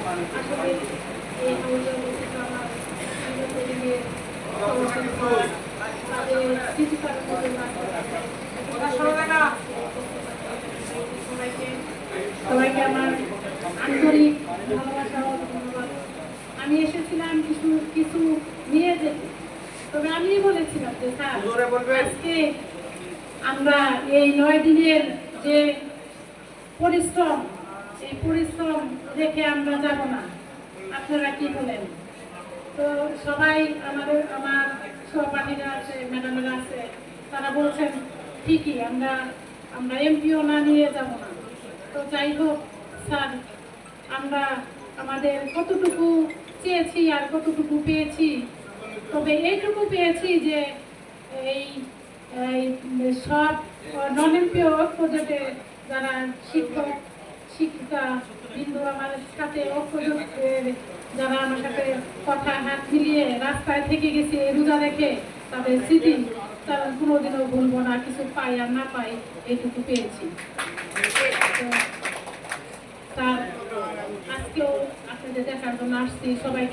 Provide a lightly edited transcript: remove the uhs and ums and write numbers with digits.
আসলে এই হাউজের মধ্যে আমার তাদের স্মৃতিকারণ সবাইকে আমার আন্তরিক ভালোবাসা ও ধন্যবাদ। আমি এসেছিলাম কিছু কিছু নিয়ে যেতে, তবে আমি বলেছিলাম যে স্যার আজকে আমরা এই 9 দিনের যে পরিশ্রম, এই পরিশ্রম রেখে আমরা যাব না, আপনারা কি বলেন? তো সবাই আমার সহপাঠীরা আছে, ম্যাডামেরা আছে, তারা বলছেন ঠিকই আমরা এমপিও না নিয়ে যাব না। তো যাই হোক স্যার, আমরা আমাদের কতটুকু চেয়েছি আর কতটুকু পেয়েছি, তবে এইটুকু পেয়েছি যে এই সব নন এমপিও প্রজেক্টে যারা শিক্ষক শিক্ষিকা বিন্দু আমার সাথে অপ্রযুক্তের যারা আমার সাথে কথা হাত মিলিয়ে রাস্তায় থেকে গেছে রোজা রেখে, তাদের স্মৃতি তারা কোনোদিনও ভুলবো না, কিছু পাই আর না পাই এইটুকু পেয়েছি। তার আজকেও আপনাদের দেখার জন্য আসছি সবাইকে।